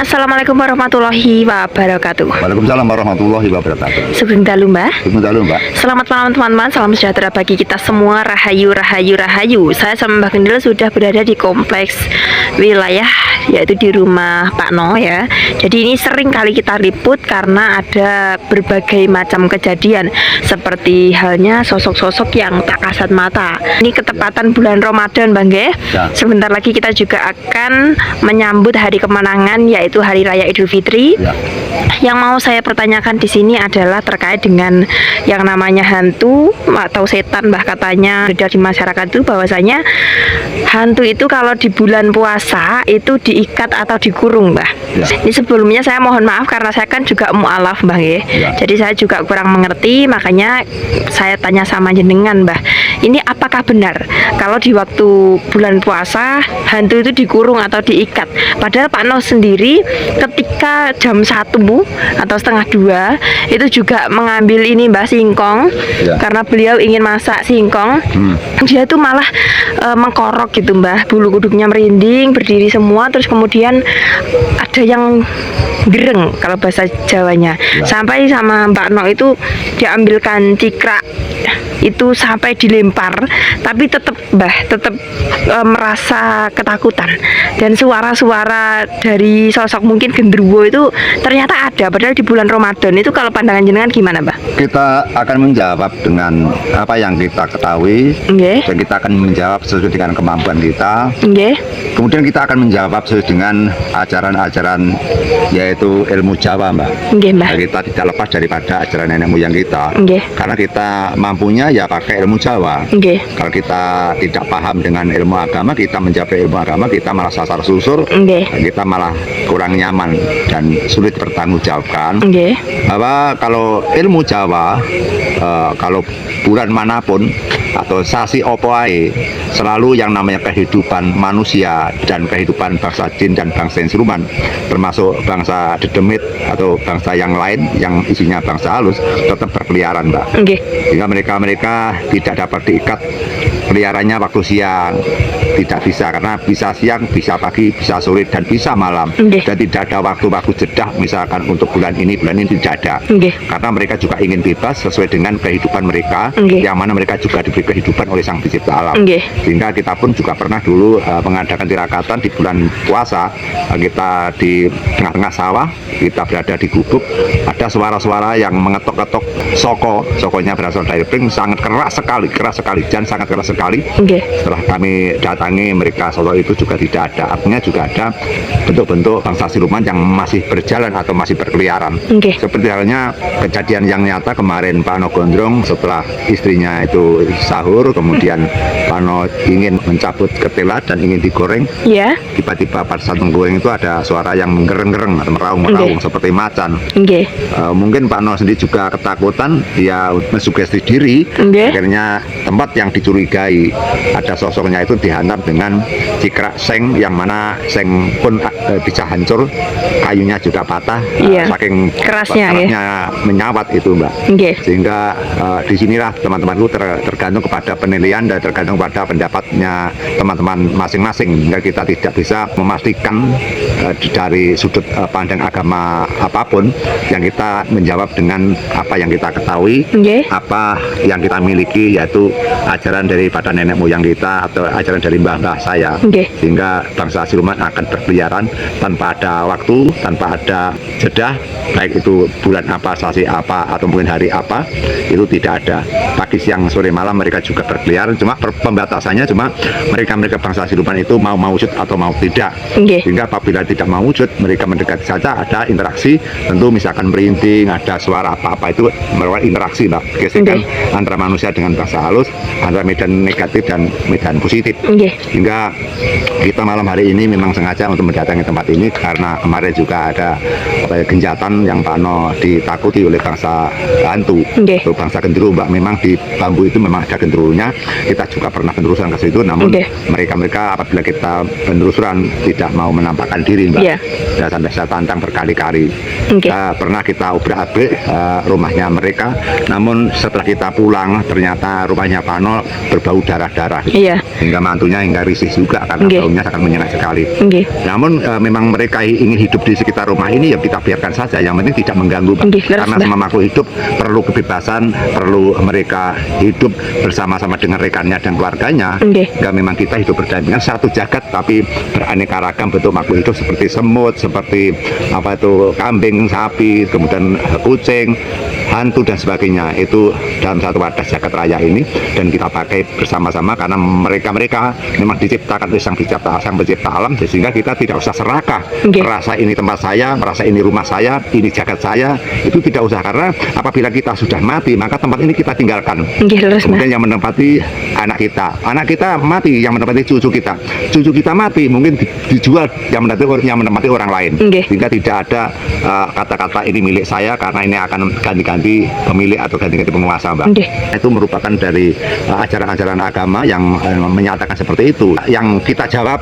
Assalamualaikum warahmatullahi wabarakatuh. Waalaikumsalam warahmatullahi wabarakatuh. Sugeng dalu Mbah. Sugeng dalu Mbak. Selamat malam teman-teman, salam sejahtera bagi kita semua. Rahayu, rahayu, rahayu. Saya sama Mbak Gendil sudah berada di kompleks wilayah, yaitu di rumah Pak No ya. Jadi ini sering kali kita liput karena ada berbagai macam kejadian, seperti halnya sosok-sosok yang tak kasat mata. Ini ketepatan bulan Ramadan Bang Nggih. Ya. Sebentar lagi kita juga akan menyambut hari kemenangan, yaitu Hari Raya Idul Fitri. Ya. Yang mau saya pertanyakan di sini adalah terkait dengan yang namanya hantu atau setan, bah katanya beredar di masyarakat itu bahwasanya hantu itu kalau di bulan puasa itu diikat atau dikurung, Mbah. Ya. Ini sebelumnya saya mohon maaf karena saya kan juga mualaf, Mbah ya. Jadi saya juga kurang mengerti, makanya saya tanya sama jenengan, Mbah. Ini apakah benar kalau di waktu bulan puasa hantu itu dikurung atau diikat? Padahal Pak No sendiri ketika jam 1 atau setengah 2 itu juga mengambil ini Mbak singkong, Ya. karena beliau ingin masak singkong. Dia tuh malah mengkorok gitu Mbak, bulu kuduknya merinding, berdiri semua, terus kemudian ada yang gereng kalau bahasa Jawanya. Ya. Sampai sama Mbak No itu diambilkan cikrak itu sampai dilempar, tapi tetap merasa ketakutan, dan suara-suara dari sosok mungkin genderuwo itu ternyata ada padahal di bulan Ramadan. Itu kalau pandangan jenengan gimana, Mbak? Kita akan menjawab dengan apa yang kita ketahui, Nggih. dan kita akan menjawab sesuai dengan kemampuan kita. Nggih. Kemudian kita akan menjawab sesuai dengan ajaran-ajaran, yaitu ilmu Jawa, Mbak. Nggih, Mbak. Nah, kita tidak lepas daripada ajaran nenek moyang kita. Nggih. Karena kita mampunya ya pakai ilmu Jawa. Nggih. Kalau kita tidak paham dengan ilmu agama, kita menjawab ilmu agama, kita malah sasar susur, Nggih. dan kita malah kurang nyaman dan sulit bertanggungjawabkan. Nggih. Bahwa kalau ilmu Jawa, kalau bulan manapun atau sasi opo ae, selalu yang namanya kehidupan manusia dan kehidupan bangsa jin dan bangsa siluman, termasuk bangsa dedemit atau bangsa yang lain yang isinya bangsa halus, tetap berkeliaran, Mbak. Nggih. Sehingga mereka tidak dapat diikat peliharannya waktu siang, tidak bisa, karena bisa siang, bisa pagi, bisa sore, dan bisa malam. Nggih. Dan tidak ada waktu-waktu jeda misalkan untuk bulan ini tidak ada. Nggih. Karena mereka juga ingin bebas sesuai dengan kehidupan mereka, Nggih. yang mana mereka juga diberi kehidupan oleh Sang Pencipta Alam. Nggih. Sehingga kita pun juga pernah dulu mengadakan tirakatan di bulan puasa. Kita di tengah-tengah sawah, kita berada di gubuk, ada suara-suara yang mengetok-ketok sokonya berasal dari pring, sangat keras sekali, dan sangat keras sekali. Nggih. Setelah kami datangi, mereka sosok itu juga tidak ada. Artinya juga ada bentuk-bentuk bangsa siluman yang masih berjalan atau masih berkeliaran. Nggih. Seperti halnya kejadian yang nyata kemarin, Pak No Gondrong setelah istrinya itu sahur, kemudian Pak No ingin mencabut ketela dan ingin digoreng. Ya. Tiba-tiba pada saat menggoreng itu ada suara yang menggereng-gereng atau meraung-meraung seperti macan. Nggih. Mungkin Pak No sendiri juga ketakutan, dia mensugesti diri. Nggih. Akhirnya tempat yang dicurigai ada sosoknya itu dihantam dengan cikrak seng, yang mana seng pun bisa hancur, kayunya juga patah. Iya. Saking Kerasnya, menyawat itu, Mbak. Nggih. Sehingga disinilah teman-temanku tergantung kepada penilaian dan tergantung pada pendapatnya teman-teman masing-masing, hingga kita tidak bisa memastikan dari sudut pandang agama apapun. Yang kita menjawab dengan apa yang kita ketahui, Nggih. apa yang kita miliki, yaitu ajaran daripada nenek moyang kita atau ajaran dari mbah-mbah saya. Nggih. Sehingga bangsa siluman akan berkeliaran tanpa ada waktu, tanpa ada jeda, baik itu bulan apa, sasi apa, atau mungkin hari apa, itu tidak ada. Pagi, siang, sore, malam mereka juga berkeliaran, cuma pembatasannya cuma mereka bangsa siluman itu mau wujud atau mau tidak. Nggih. Sehingga apabila tidak mau wujud, mereka mendekat saja, ada interaksi, tentu misalkan merinding, ada suara apa-apa, itu merupakan interaksi, Mbak, gesekan antara manusia dengan bangsa halus, antara medan negatif dan medan positif. Nggih. Hingga kita malam hari ini memang sengaja untuk mendatangi tempat ini karena kemarin juga ada genjatan yang Pak No ditakuti oleh bangsa hantu, Nggih. atau bangsa genderuwo, Mbak. Memang di bambu itu memang ada genderuwonya. Kita juga pernah penelusuran ke situ, namun Nggih. mereka apabila kita penelusuran tidak mau menampakkan diri, Mbak. Iya. Dan sampai saya tantang berkali-kali. Nggih. Pernah kita obrak-abrik rumahnya mereka, namun setelah kita pulang ternyata rumahnya Pak No berbau bau darah-darah Iya. hingga mantunya hingga risih juga karena Nggih. baunya sangat menyengat sekali. Nggih. Namun memang mereka ingin hidup di sekitar rumah ini, ya kita biarkan saja, yang penting tidak mengganggu, Pak. Nggih, leres, Karena Mbah. semua makhluk hidup perlu kebebasan, perlu mereka hidup bersama-sama dengan rekannya dan keluarganya. Nggih. Hingga memang kita hidup berdampingan satu jagat tapi beraneka ragam bentuk makhluk hidup seperti semut, seperti apa itu kambing, sapi, kemudian kucing, hantu dan sebagainya, itu dalam satu wadah jagat raya ini, dan kita pakai bersama-sama karena mereka memang diciptakan oleh sang pencipta alam, sehingga kita tidak usah serakah Nggih. merasa ini tempat saya, merasa ini rumah saya, ini jagat saya, itu tidak usah, karena apabila kita sudah mati maka tempat ini kita tinggalkan. Nggih, leres, Mbah. Kemudian yang menempati anak kita mati, yang menempati cucu kita mati, mungkin dijual yang menempati orang lain. Nggih. Sehingga tidak ada kata-kata ini milik saya karena ini akan ganti-ganti pemilik atau ganti-ganti penguasa, Mbak. Nggih. Itu merupakan dari ajaran-ajaran agama yang menyatakan seperti itu. Yang kita jawab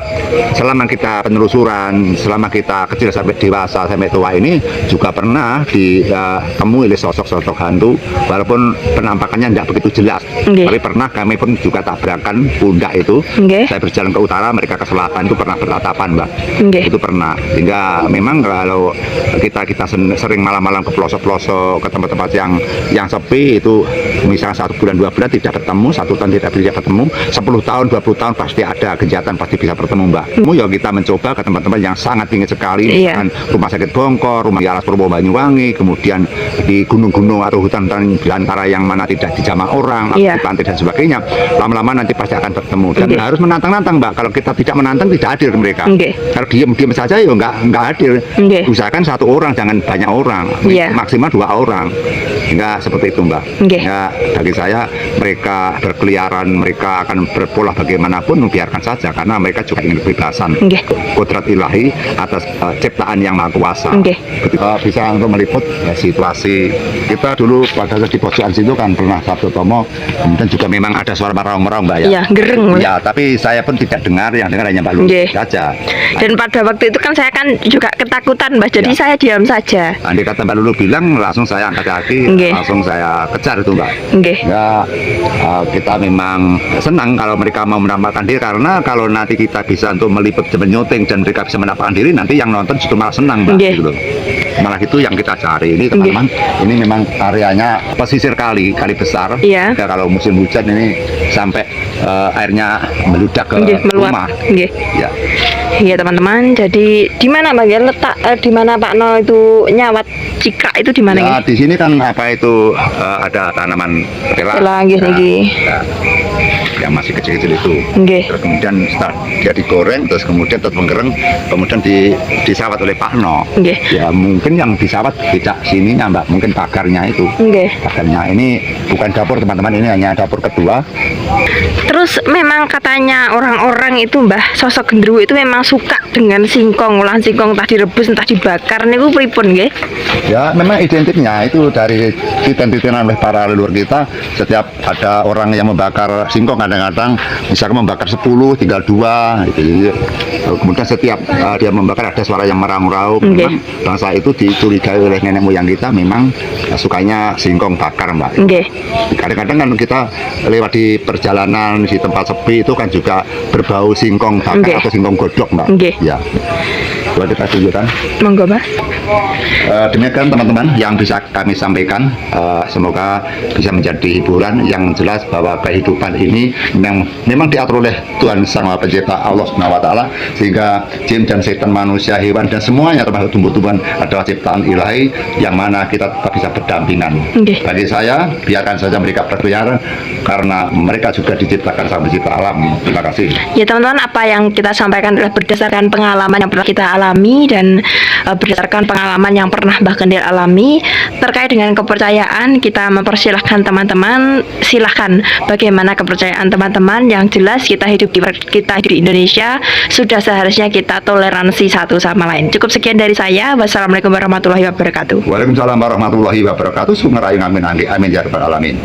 selama kita penelusuran, selama kita kecil sampai dewasa sampai tua ini juga pernah ditemui oleh sosok-sosok hantu, walaupun penampakannya tidak begitu jelas. Nggih. Tapi pernah kami pun juga tabrakan pundak itu. Nggih. Saya berjalan ke utara, mereka ke selatan, itu pernah bertatapan, Mbak. Nggih. Itu pernah. Hingga memang kalau kita sering malam-malam ke pelosok-pelosok, ke tempat-tempat yang sepi, itu misalnya 1 bulan 2 bulan tidak ketemu, 1 tahun tidak bisa ketemu, 10 tahun 20 tahun pasti ada kegiatan, pasti bisa bertemu, Mbak. Ya kita mencoba ke tempat-tempat yang sangat tinggi sekali, Iya. misalkan Rumah Sakit Bongkor, Rumah di Alas Purwo Banyuwangi, kemudian di gunung-gunung atau hutan-hutan belantara yang mana tidak dijamah orang, atau Iya. di pantai dan sebagainya. Lama-lama nanti pasti akan bertemu, dan Nggih. harus menantang-nantang, Mbak. Kalau kita tidak menantang, tidak hadir mereka. Nggih. Kalau diam saja ya nggak hadir. Nggih. Usahakan 1 orang, jangan banyak orang. Iya. Maksimal 2 orang. Hingga seperti itu, Mbak. Nggih. Ya, bagi saya mereka berkeliaran, mereka akan berpola bagaimanapun, biarkan saja karena mereka juga ingin kebebasan. Nggih. Kodrat ilahi atas ciptaan yang maha kuasa. Nggih. Bisa untuk meliput situasi kita dulu pada di pojokan situ kan pernah Sabtu Tomo, kemudian juga memang ada suara meraung-meraung, Mbak, ya. Iya, gereng, Mbak. Ya, tapi saya pun tidak dengar, yang dengar hanya Mbak Lulu Nggih. saja. Dan pada waktu itu kan saya kan juga ketakutan, Mbah. Jadi Ya. saya diam saja. Andai kata Mbak Lulu bilang, langsung saya angkat kaki, Nggih. langsung saya kejar itu, Mbak. Nggih. Ya, kita memang senang kalau mereka mau menampakkan diri, karena kalau nanti kita bisa untuk meliput dan menyuting dan mereka bisa menampakkan diri, nanti yang nonton justru malah senang, Mbak. Nggih. Gitu loh. Malah itu yang kita cari ini, teman-teman. Ini memang areanya pesisir kali besar. Iya. Ya, kalau musim hujan ini sampai airnya meludak ke Nggih, meluap. rumah. Nggih. Ya. Iya, teman-teman. Jadi di mana, Mbak, ya letak di mana Pak No itu nyawat cikrak itu di mana, Ya, nggih? di sini kan apa itu ada tanaman tela. Tela, nggih, Ya, nggih. ya. Yang masih kecil-kecil itu. Nggih. Terus kemudian setelah dia digoreng, terus kemudian terus menggereng, kemudian disawat oleh Pak No. Nggih. Ya mungkin yang disawat tidak sininya, Mbak, mungkin pagarnya itu. Nggih. Pagarnya ini bukan dapur, teman-teman, ini hanya dapur kedua. Terus memang katanya orang-orang itu, Mbah, sosok genderuwo itu memang suka dengan singkong, olahan singkong entah direbus entah dibakar niku pripun nggih? Ya memang identiknya itu dari titen-titenan oleh para leluhur kita. Setiap ada orang yang membakar singkong, kadang-kadang misalkan membakar 10 tinggal 2 gitu. Kemudian setiap dia membakar ada suara yang meraung-raung. Nggih. Memang bangsa itu dicurigai oleh nenek moyang kita memang sukanya singkong bakar, Mbak. Nggih. Kadang-kadang kan kita lewat di perjalanan di tempat sepi itu kan juga berbau singkong bakar Nggih. atau singkong godok, Mbak. Nggih. Ya. Coba kita tunjukkan. Monggo, Mbah. Demikian teman-teman yang bisa kami sampaikan. Semoga bisa menjadi hiburan yang jelas bahwa kehidupan ini memang diatur oleh Tuhan Sang Maha Pencipta, Allah Subhanahu wa Ta'ala, sehingga jin dan setan, manusia, hewan dan semuanya termasuk tumbuh-tumbuhan adalah ciptaan ilahi yang mana kita tetap bisa berdampingan. Nggih. Bagi saya, biarkan saja mereka berkeliaran karena mereka juga diciptakan Sang Pencipta alam. Terima kasih. Ya, teman-teman, apa yang kita sampaikan adalah berdasarkan pengalaman yang pernah kita alami dan berdasarkan pengalaman yang pernah Mbah Kendil alami terkait dengan kepercayaan. Kita mempersilahkan teman-teman, silahkan bagaimana kepercayaan teman-teman. Yang jelas kita hidup di Indonesia, sudah seharusnya kita toleransi satu sama lain. Cukup sekian dari saya. Wassalamualaikum warahmatullahi wabarakatuh. Waalaikumsalam warahmatullahi wabarakatuh. Sumerayu amin, amin ya rabbal alamin.